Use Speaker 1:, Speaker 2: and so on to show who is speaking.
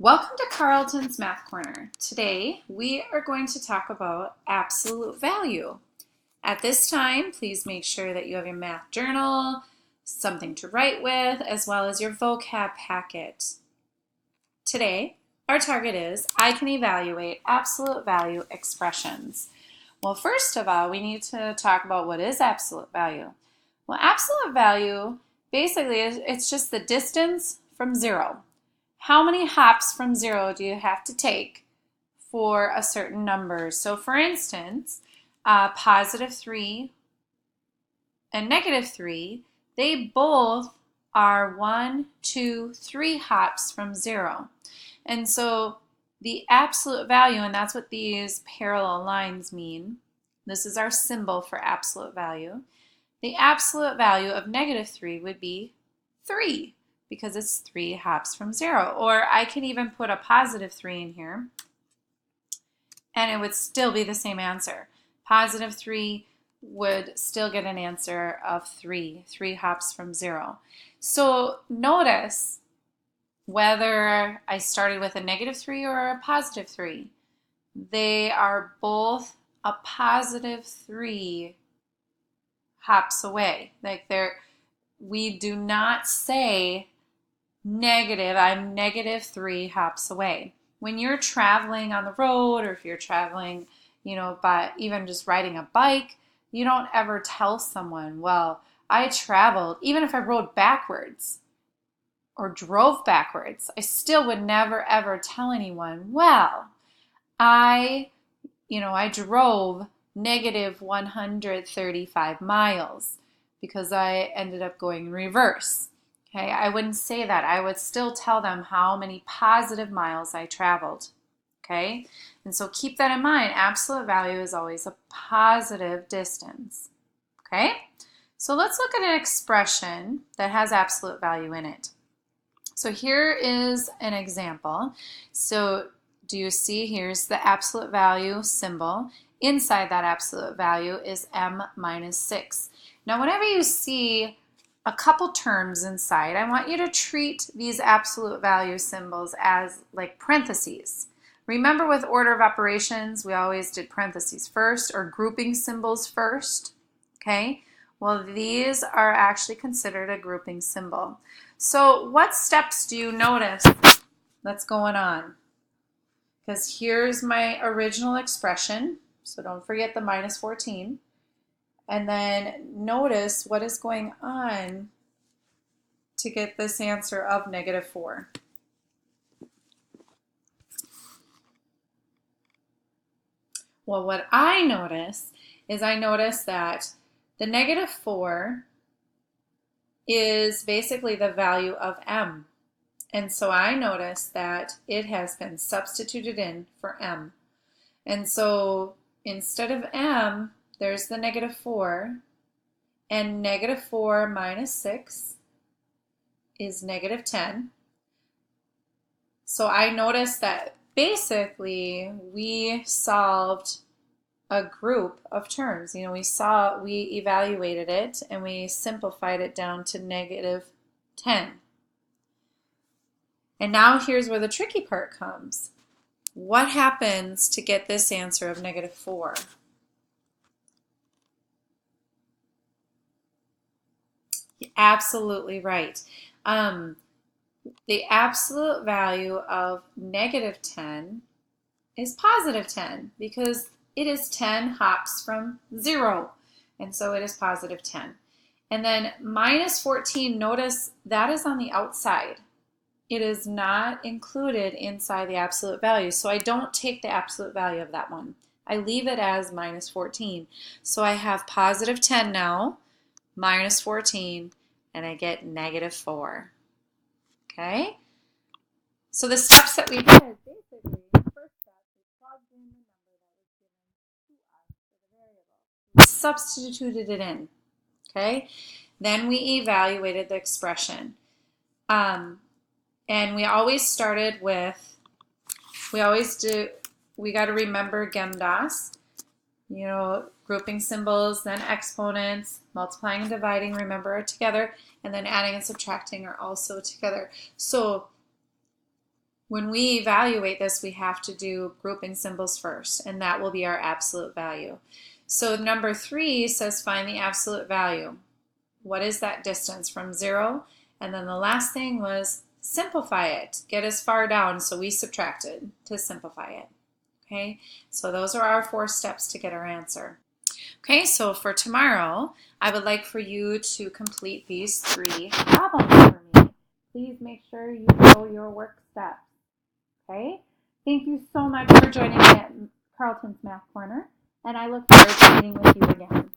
Speaker 1: Welcome to Carlton's Math Corner. Today we are going to talk about absolute value. At this time, please make sure that you have your math journal, something to write with, as well as your vocab packet. Today, our target is I can evaluate absolute value expressions. Well, first of all, we need to talk about what is absolute value. Well, absolute value basically it's just the distance from zero. How many hops from zero do you have to take for a certain number? So for instance, positive 3 and negative 3, they both are 1, 2, 3 hops from zero. And so the absolute value, and that's what these parallel lines mean. This is our symbol for absolute value. The absolute value of negative 3 would be 3. Because it's 3 hops from zero. Or I can even put a positive 3 in here and it would still be the same answer. Positive 3 would still get an answer of 3 hops from zero. So notice whether I started with a negative 3 or a positive 3. They are both a positive 3 hops away. We do not say negative, I'm negative 3 hops away. When you're traveling on the road, or if you're traveling, by even just riding a bike, you don't ever tell someone, well, I traveled, even if I rode backwards or drove backwards, I still would never ever tell anyone, well, I drove negative 135 miles because I ended up going in reverse. Okay, I wouldn't say that. I would still tell them how many positive miles I traveled. Okay, and so keep that in mind. Absolute value is always a positive distance. Okay, so let's look at an expression that has absolute value in it. So here is an example. So do you see here's the absolute value symbol. Inside that absolute value is m minus 6. Now whenever you see a couple terms inside, I want you to treat these absolute value symbols as like parentheses. Remember with order of operations, we always did parentheses first or grouping symbols first. Okay, well these are actually considered a grouping symbol. So what steps do you notice that's going on? Because here's my original expression, so don't forget the minus 14. And then notice what is going on to get this answer of negative 4. Well, what I notice is that the negative 4 is basically the value of m. And so I notice that it has been substituted in for m. And so instead of m, there's the negative 4, and negative 4 minus 6 is negative 10. So I noticed that basically we solved a group of terms. We evaluated it and we simplified it down to negative 10. And now here's where the tricky part comes. What happens to get this answer of negative 4? Absolutely right. The absolute value of negative 10 is positive 10 because it is 10 hops from 0. And so it is positive 10. And then minus 14, notice that is on the outside. It is not included inside the absolute value. So I don't take the absolute value of that one. I leave it as minus 14. So I have positive 10 now, minus 14, and I get negative 4. Okay? So the steps that we did, basically, the first step, we plugged in the number that was given to us for the variable. We substituted it in. Okay? Then we evaluated the expression. And we always started with, we got to remember GEMDAS. Grouping symbols, then exponents, multiplying and dividing, remember, are together, and then adding and subtracting are also together. So When we evaluate this, we have to do grouping symbols first, and that will be our absolute value. So number 3 says find the absolute value. What is that distance from 0? And then the last thing was simplify it. Get as far down, so we subtracted to simplify it. Okay, so those are our 4 steps to get our answer. Okay, so for tomorrow, I would like for you to complete these 3 problems for me. Please make sure you follow your work steps. Okay, thank you so much for joining me at Carlton's Math Corner, and I look forward to meeting with you again.